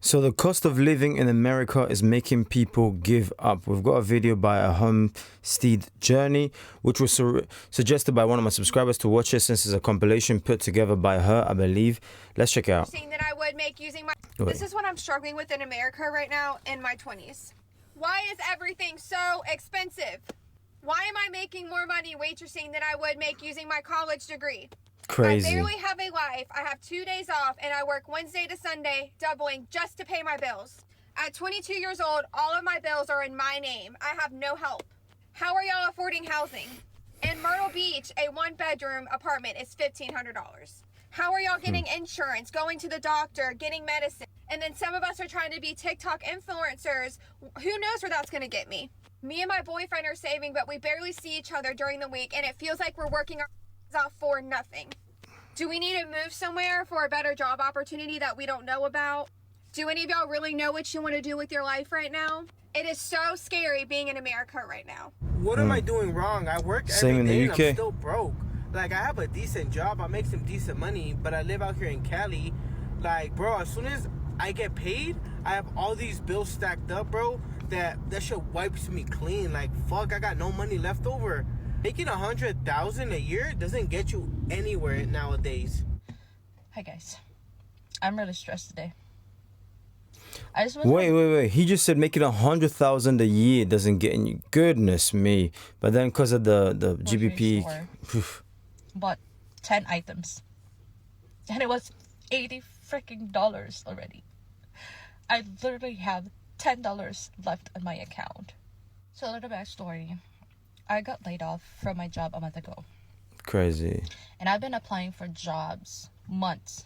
So the cost of living in America is making people give up. We've got a video by a homestead journey, which was suggested by one of my subscribers to watch it since it's a compilation put together by her, I believe. Let's check it out. That I would make using my. Wait. This is what I'm struggling with in America right now in my 20s. Why is everything so expensive? Why am I making more money waitressing than I would make using my college degree? Crazy. I barely have a life. I have 2 days off and I work Wednesday to Sunday, doubling just to pay my bills. At 22 years old, all of my bills are in my name. I have no help. How are y'all affording housing? In Myrtle Beach, a 1-bedroom apartment is $1,500. How are y'all getting insurance, going to the doctor, getting medicine? And then some of us are trying to be TikTok influencers. Who knows where that's going to get me? Me and my boyfriend are saving, but we barely see each other during the week, and it feels like we're working our off for nothing. Do we need to move somewhere for a better job opportunity that we don't know about? Do any of y'all really know what you want to do with your life right now? It is so scary being in America right now. What am I doing wrong? I work Same every in day the and UK. I'm still broke. Like, I have a decent job. I make some decent money, but I live out here in Cali. Like, bro, as soon as I get paid, I have all these bills stacked up, bro, that shit wipes me clean. Like, fuck, I got no money left over. Making $100,000 a year doesn't get you anywhere nowadays. Hi guys, I'm really stressed today. I just Wait. He just said making 100,000 a year doesn't get you. Goodness me. But then because of the GBP, bought 10 items, and it was $80 freaking already. I literally have $10 left on my account. So a little backstory. I got laid off from my job a month ago. crazy. And I've been applying for jobs months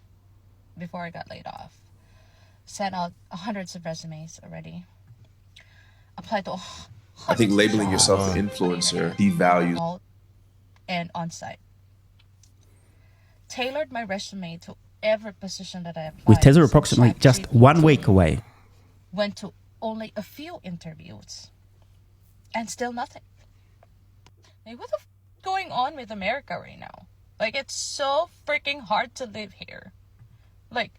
before I got laid off. Sent out hundreds of resumes already. Applied to I think labeling yourself an influencer devalues. And on-site. Tailored my resume to every position that I applied. With Tether approximately just 1 week away. Went to only a few interviews. And still nothing. Like, what the going on with America right now? Like, it's so freaking hard to live here. Like,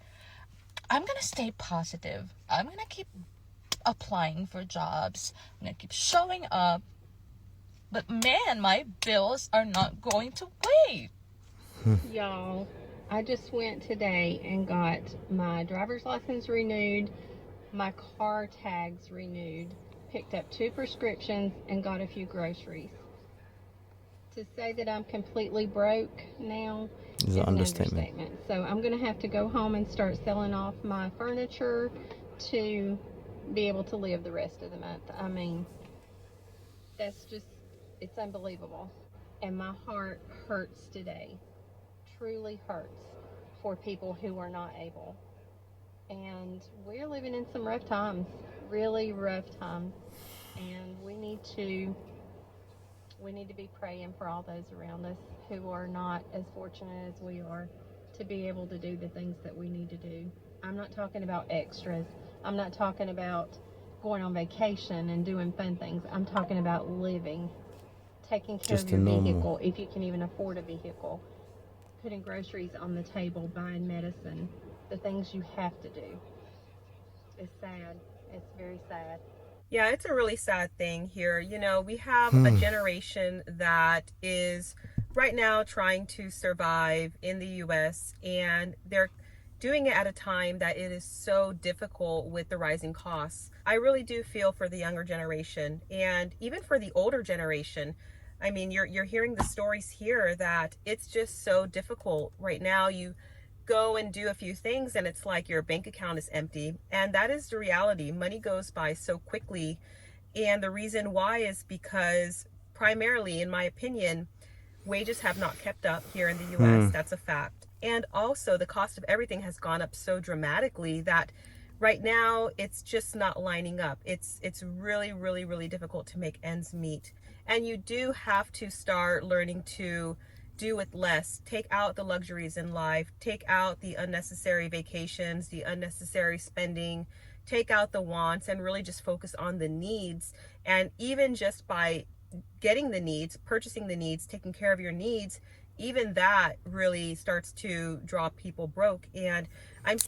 I'm gonna stay positive. I'm gonna keep applying for jobs. I'm gonna keep showing up. But man, my bills are not going to wait. Y'all, I just went today and got my driver's license renewed, my car tags renewed, picked up 2 prescriptions, and got a few groceries. To say that I'm completely broke now is an understatement. So I'm going to have to go home and start selling off my furniture to be able to live the rest of the month. I mean, that's just, it's unbelievable. And my heart hurts today. Truly hurts for people who are not able. And we're living in some rough times, really rough times. And we need to be praying for all those around us who are not as fortunate as we are to be able to do the things that we need to do. I'm not talking about extras. I'm not talking about going on vacation and doing fun things. I'm talking about living, taking care of your vehicle if you can even afford a vehicle, putting groceries on the table, buying medicine, the things you have to do. It's sad. It's very sad. Yeah, it's a really sad thing here. You know, we have a generation that is right now trying to survive in the US, and they're doing it at a time that it is so difficult with the rising costs. I really do feel for the younger generation and even for the older generation. I mean, you're hearing the stories here that it's just so difficult right now. You go and do a few things and it's like your bank account is empty, and that is the reality. Money goes by so quickly, and the reason why is because primarily, in my opinion, wages have not kept up here in the US. That's a fact. And also the cost of everything has gone up so dramatically that right now it's just not lining up. It's really, really, really difficult to make ends meet, and you do have to start learning to do with less. Take out the luxuries in life, take out the unnecessary vacations, the unnecessary spending, take out the wants, and really just focus on the needs. And even just by getting the needs, purchasing the needs, taking care of your needs, even that really starts to draw people broke. And I'm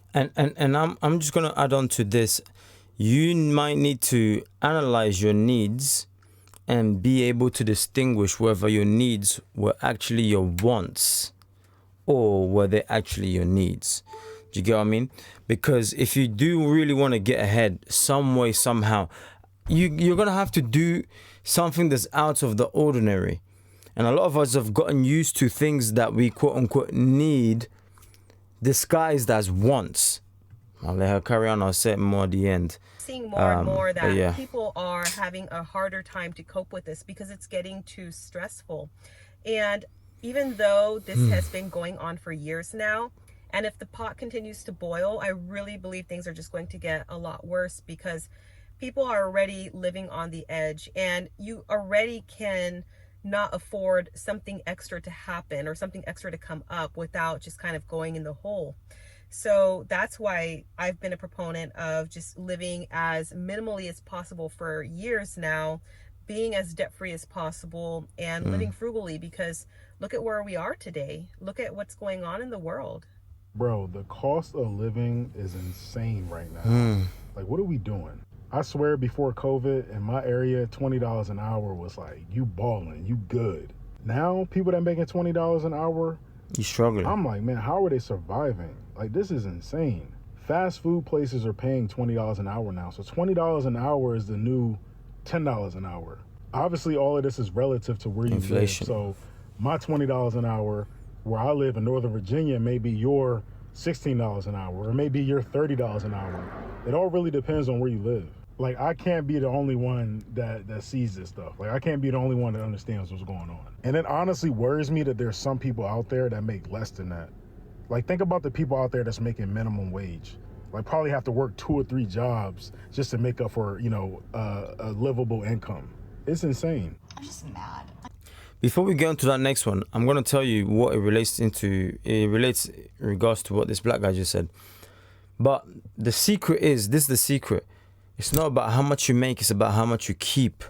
just gonna add on to this. You might need to analyze your needs and be able to distinguish whether your needs were actually your wants or were they actually your needs. Do you get what I mean? Because if you do really want to get ahead some way, somehow, you're going to have to do something that's out of the ordinary. And a lot of us have gotten used to things that we quote unquote need disguised as wants. I'll let her carry on. I'll say it more at the end. Seeing more and more that yeah. people are having a harder time to cope with this because it's getting too stressful. And even though this has been going on for years now, and if the pot continues to boil, I really believe things are just going to get a lot worse because people are already living on the edge, and you already can not afford something extra to happen or something extra to come up without just kind of going in the hole. So that's why I've been a proponent of just living as minimally as possible for years now, being as debt-free as possible and living frugally, because look at where we are today. Look at what's going on in the world. Bro, the cost of living is insane right now. Like, what are we doing? I swear before COVID in my area, $20 an hour was like, you balling, you good. Now, people that making $20 an hour, you struggling. I'm like, man, how are they surviving? Like, this is insane. Fast food places are paying $20 an hour now. So $20 an hour is the new $10 an hour. Obviously, all of this is relative to where you Inflation. live. So my $20 an hour, where I live in Northern Virginia, maybe your $16 an hour, or maybe your $30 an hour. It all really depends on where you live. Like, I can't be the only one that sees this stuff. Like, I can't be the only one that understands what's going on. And it honestly worries me that there's some people out there that make less than that. Like, think about the people out there that's making minimum wage. Like, probably have to work 2 or 3 jobs just to make up for, you know, a livable income. It's insane. I'm just mad. Before we get on to that next one, I'm going to tell you what it relates into. It relates in regards to what this black guy just said. But the secret is, this is the secret. It's not about how much you make, it's about how much you keep.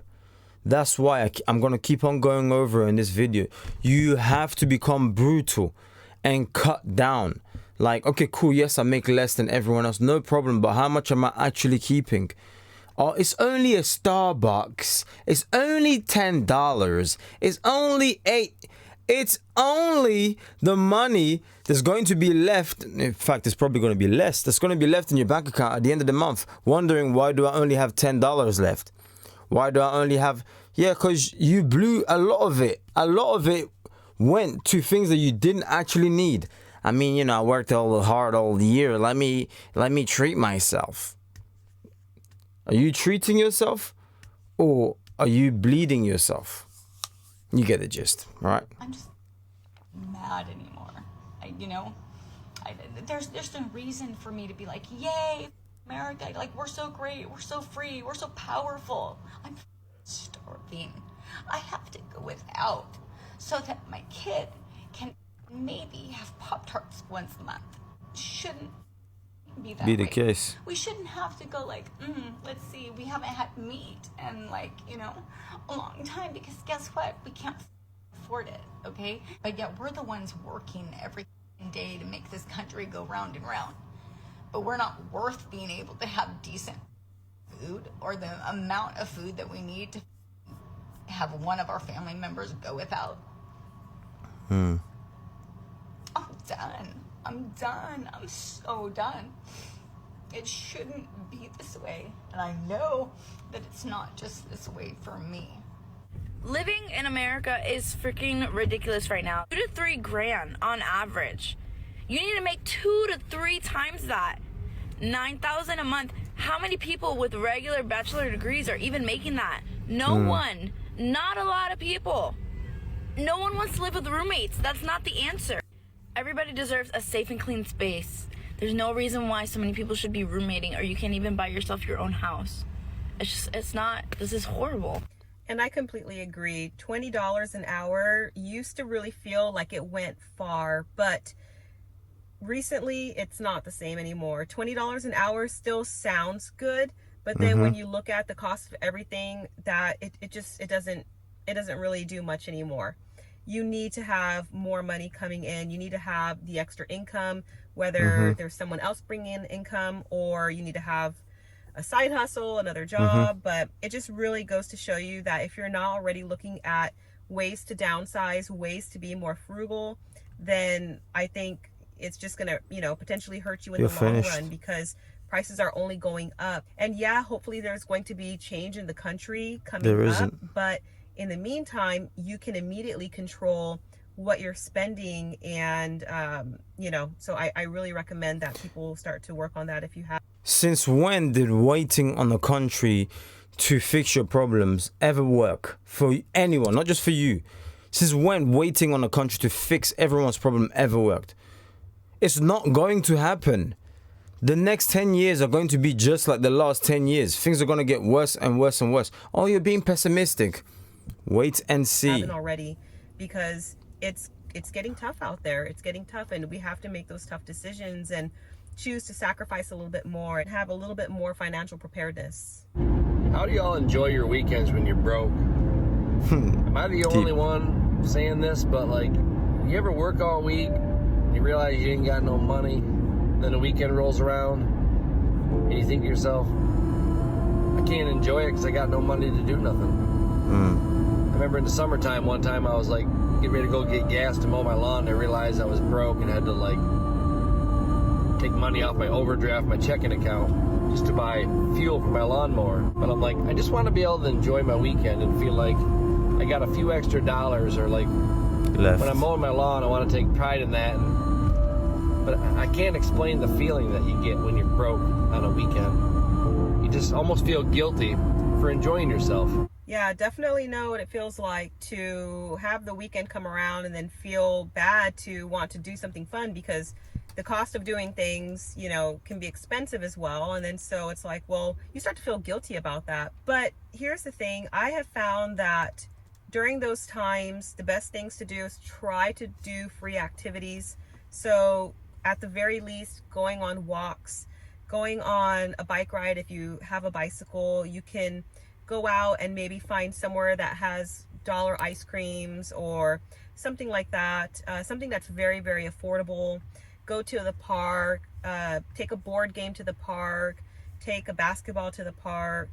That's why I'm going to keep on going over in this video. You have to become brutal and cut down. Like, okay, cool, yes, I make less than everyone else, no problem, but how much am I actually keeping? Oh, it's only a Starbucks. It's only $10. It's only $8. It's only the money that's going to be left. In fact, it's probably going to be less. That's going to be left in your bank account at the end of the month. Wondering, why do I only have $10 left? Why do I only have... Yeah, because you blew a lot of it. A lot of it went to things that you didn't actually need. I mean, you know, I worked all hard all year. Let me treat myself. Are you treating yourself, or are you bleeding yourself? You get the gist, right? I'm just mad anymore. There's no reason for me to be like, yay, America, like, we're so great, we're so free, we're so powerful. I'm starving. I have to go without so that my kid can maybe have Pop-Tarts once a month. Shouldn't be that Be the way. case. We shouldn't have to go like, let's see, we haven't had meat in, like, you know, a long time, because guess what? We can't afford it, okay? But yet we're the ones working every day to make this country go round and round. But we're not worth being able to have decent food, or the amount of food that we need to have one of our family members go without. I'm done. I'm done. I'm so done. It shouldn't be this way. And I know that it's not just this way for me. Living in America is freaking ridiculous right now. 2 to 3 grand on average. You need to make 2 to 3 times that. $9,000 a month. How many people with regular bachelor degrees are even making that? No one. Not a lot of people. No one wants to live with roommates. That's not the answer. Everybody deserves a safe and clean space. There's no reason why so many people should be roommating, or you can't even buy yourself your own house. It's not, this is horrible. And I completely agree. $20 an hour used to really feel like it went far, but recently it's not the same anymore. $20 an hour still sounds good, but then when you look at the cost of everything, that it doesn't really do much anymore. you need to have more money coming in. You need to have the extra income, whether there's someone else bringing in income, or you need to have a side hustle, another job. But it just really goes to show you that if you're not already looking at ways to downsize, ways to be more frugal, then I think it's just gonna, potentially hurt you in the long run, because prices are only going up. And yeah, hopefully there's going to be change in the country coming up, but in the meantime, you can immediately control what you're spending. And so I really recommend that people start to work on that if you have. Since when did waiting on the country to fix your problems ever work for anyone, not just for you? Since when waiting on the country to fix everyone's problem ever worked? It's not going to happen. The next 10 years are going to be just like the last 10 years. Things are going to get worse and worse and worse. Oh, you're being pessimistic. Wait and see. Already, because it's getting tough out there. It's getting tough, and we have to make those tough decisions and choose to sacrifice a little bit more and have a little bit more financial preparedness. How do y'all enjoy your weekends when you're broke? Am I the only one saying this? But you ever work all week, you realize you ain't got no money, then the weekend rolls around, and you think to yourself, I can't enjoy it because I got no money to do nothing. I remember in the summertime, one time I was getting ready to go get gas to mow my lawn, and I realized I was broke and had to take money off my overdraft, my checking account, just to buy fuel for my lawnmower. But I'm I just want to be able to enjoy my weekend and feel like I got a few extra dollars, or left. When I'm mowing my lawn, I want to take pride in that. But I can't explain the feeling that you get when you're broke on a weekend. You just almost feel guilty for enjoying yourself. Yeah, definitely know what it feels like to have the weekend come around and then feel bad to want to do something fun, because the cost of doing things, can be expensive as well. And then so it's you start to feel guilty about that. But here's the thing. I have found that during those times, the best things to do is try to do free activities. So at the very least, going on walks, going on a bike ride. If you have a bicycle, you can go out and maybe find somewhere that has dollar ice creams or something like that, something that's very, very affordable. Go to the park, take a board game to the park, take a basketball to the park.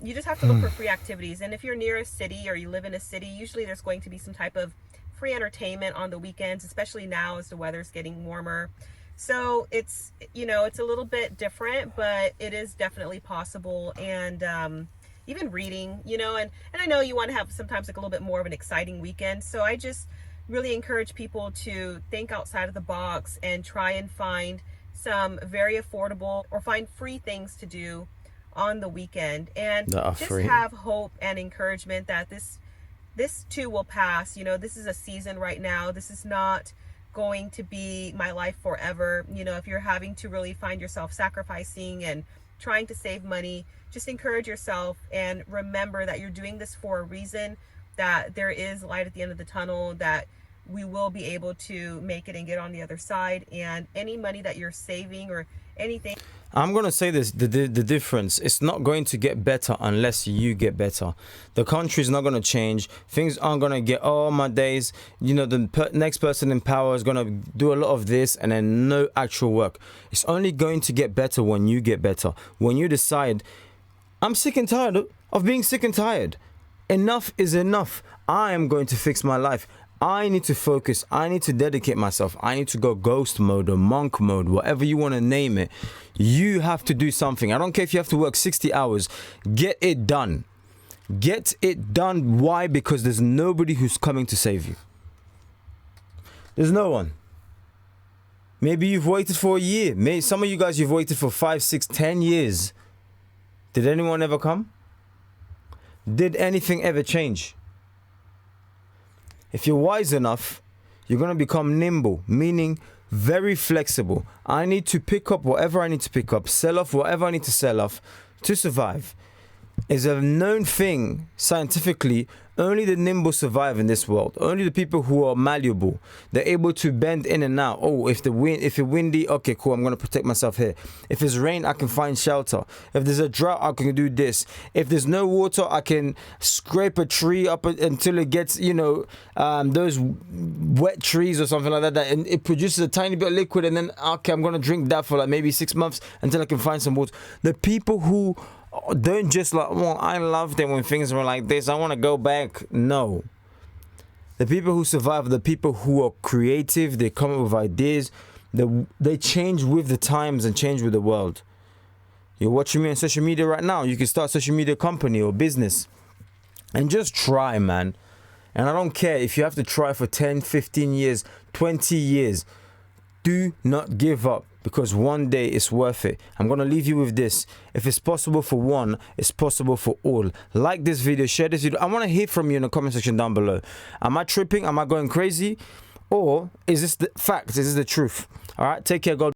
You just have to look for free activities. And if you're near a city or you live in a city, usually there's going to be some type of free entertainment on the weekends, especially now as the weather's getting warmer. So it's, it's a little bit different, but it is definitely possible. And even reading, and I know you want to have sometimes a little bit more of an exciting weekend. So I just really encourage people to think outside of the box and try and find some very affordable or find free things to do on the weekend, and just have hope and encouragement that this too will pass. This is a season right now. This is not going to be my life forever. If you're having to really find yourself sacrificing and trying to save money, just encourage yourself and remember that you're doing this for a reason, that there is light at the end of the tunnel, that we will be able to make it and get on the other side. And any money that you're saving or anything, I'm going to say this, the difference, it's not going to get better unless you get better. The country's not going to change. Things aren't going to get, my days, the next person in power is going to do a lot of this and then no actual work. It's only going to get better when you get better. When you decide, I'm sick and tired of being sick and tired. Enough is enough. I am going to fix my life. I need to focus. I need to dedicate myself. I need to go ghost mode or monk mode, whatever you want to name it. You have to do something. I don't care if you have to work 60 hours. Get it done. Get it done. Why? Because there's nobody who's coming to save you. There's no one. Maybe you've waited for a year. Maybe some of you guys, you've waited for 5, 6, 10 years. Did anyone ever come? Did anything ever change? If you're wise enough, you're going to become nimble, meaning very flexible. I need to pick up whatever I need to pick up, sell off whatever I need to sell off to survive. It's a known thing scientifically, Only the nimble survive in this world. Only the people who are malleable. They're able to bend in and out. Oh, if it's windy, okay, cool, I'm going to protect myself here. If it's rain, I can find shelter. If there's a drought, I can do this. If there's no water, I can scrape a tree up until it gets, you know, those wet trees or something like that, and it produces a tiny bit of liquid, and then, okay, I'm going to drink that for like maybe 6 months until I can find some water. The people who don't just like, well, I loved it when things were like this, I want to go back. No. The people who survive are the people who are creative, they come up with ideas, they change with the times and change with the world. You're watching me on social media right now, you can start a social media company or business. And just try, man. And I don't care if you have to try for 10, 15 years, 20 years. Do not give up, because one day it's worth it. I'm going to leave you with this. If it's possible for one, it's possible for all. Like this video, share this video. I want to hear from you in the comment section down below. Am I tripping? Am I going crazy? Or is this the fact? Is this the truth? All right, take care, God.